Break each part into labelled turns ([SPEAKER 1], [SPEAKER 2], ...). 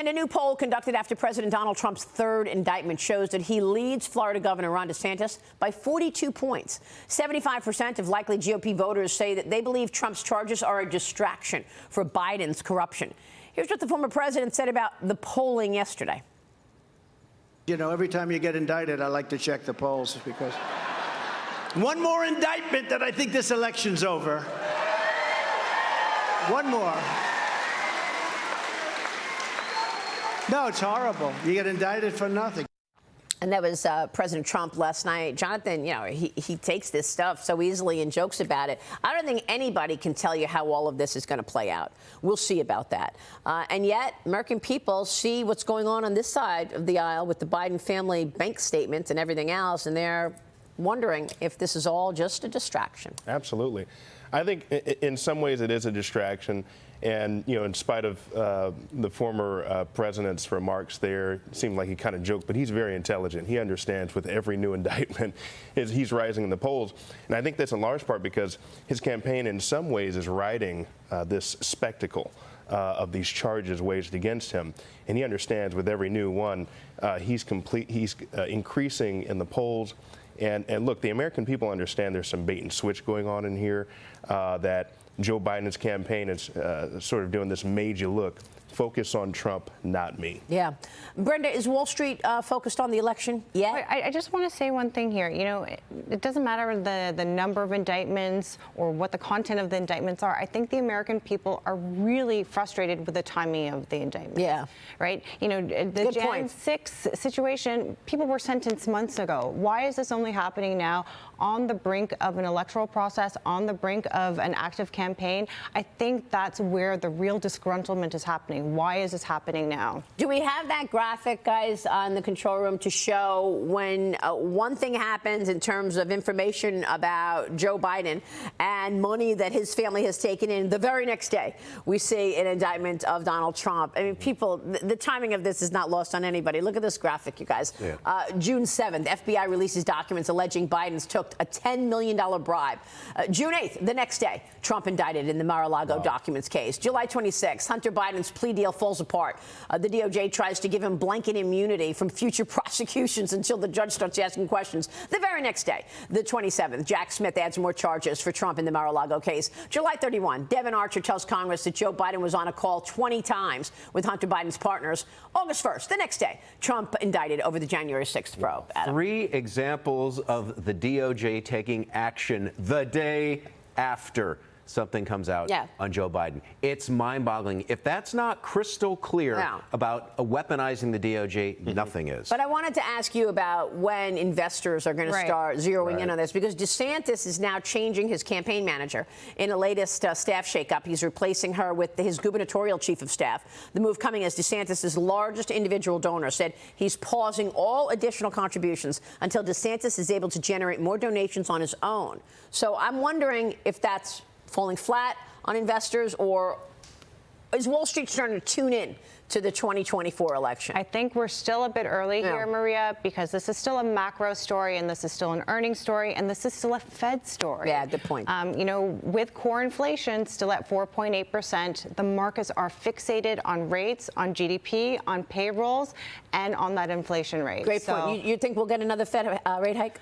[SPEAKER 1] And a new poll conducted after President Donald Trump's third indictment shows that he leads Florida Governor Ron DeSantis by 42 points. 75% of likely GOP voters say that they believe Trump's charges are a distraction for Biden's corruption. Here's what the former president said about the polling yesterday.
[SPEAKER 2] You know, every time you get indicted, I like to check the polls because one more indictment that I think this election's over. One more. No, it's horrible. You get indicted for nothing.
[SPEAKER 1] And that was President Trump last night. Jonathan, you know, he takes this stuff so easily and jokes about it. I don't think anybody can tell you how all of this is going to play out. We'll see about that. And yet, American people see what's going on this side of the aisle with the Biden family bank statements and everything else, and they're wondering if this is all just a distraction.
[SPEAKER 3] Absolutely. I think in some ways it is a distraction. And, you know, in spite of the former president's remarks there, it seemed like he kind of joked, but he's very intelligent. He understands with every new indictment he's rising in the polls. And I think that's in large part because his campaign in some ways is riding this spectacle of these charges waged against him. And he understands with every new one, he's increasing in the polls. And look, the American people understand there's some bait and switch going on in here, that Joe Biden's campaign is sort of doing this made you look. Focus on Trump, not me.
[SPEAKER 1] Yeah. Brenda, is Wall Street focused on the election yet?
[SPEAKER 4] I just want to say one thing here. You know, it doesn't matter the number of indictments or what the content of the indictments are. I think the American people are really frustrated with the timing of the indictment. Yeah. Right? You know, the Jan 6 situation, people were sentenced months ago. Why is this only happening now on the brink of an electoral process, on the brink of an active campaign? I think that's where the real disgruntlement is happening. Why is this happening now?
[SPEAKER 1] Do we have that graphic, guys, in the control room to show when one thing happens in terms of information about Joe Biden and money that his family has taken in, the very next day we see an indictment of Donald Trump? I mean, people, the timing of this is not lost on anybody. Look at this graphic, you guys. Yeah. June 7th, FBI releases documents alleging Biden's took a $10 million bribe. June 8th, the next day, Trump indicted in the Mar-a-Lago documents case. July 26th, Hunter Biden's plea deal falls apart. The DOJ tries to give him blanket immunity from future prosecutions until the judge starts asking questions. The very next day, the 27th, Jack Smith adds more charges for Trump in the Mar-a-Lago case. July 31, Devin Archer tells Congress that Joe Biden was on a call 20 times with Hunter Biden's partners. August 1st, the next day, Trump indicted over the January 6th probe. Adam.
[SPEAKER 5] 3 examples of the DOJ taking action the day after something comes out on Joe Biden. It's mind-boggling. If that's not crystal clear about weaponizing the DOJ, nothing is.
[SPEAKER 1] But I wanted to ask you about when investors are going to start zeroing in on this, because DeSantis is now changing his campaign manager in a latest staff shakeup. He's replacing her with his gubernatorial chief of staff. The move coming as DeSantis' largest individual donor said he's pausing all additional contributions until DeSantis is able to generate more donations on his own. So I'm wondering if that's falling flat on investors, or is Wall Street starting to tune in to the 2024 election?
[SPEAKER 4] I think we're still a bit early here, Maria, because this is still a macro story, and this is still an earnings story, and this is still a Fed story.
[SPEAKER 1] Yeah, good point.
[SPEAKER 4] You know, with core inflation still at 4.8%, the markets are fixated on rates, on GDP, on payrolls, and on that inflation rate.
[SPEAKER 1] Great point. You think we'll get another Fed rate hike?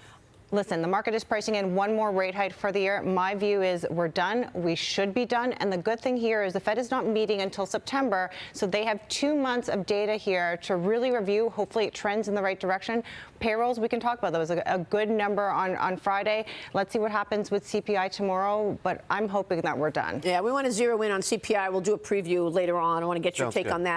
[SPEAKER 4] Listen, the market is pricing in one more rate hike for the year. My view is we're done. We should be done. And the good thing here is the Fed is not meeting until September, so they have 2 months of data here to really review. Hopefully it trends in the right direction. Payrolls, we can talk about. That was a good number on Friday. Let's see what happens with CPI tomorrow, but I'm hoping that we're done.
[SPEAKER 1] Yeah, we want to zero in on CPI. We'll do a preview later on. I want to get your take on that.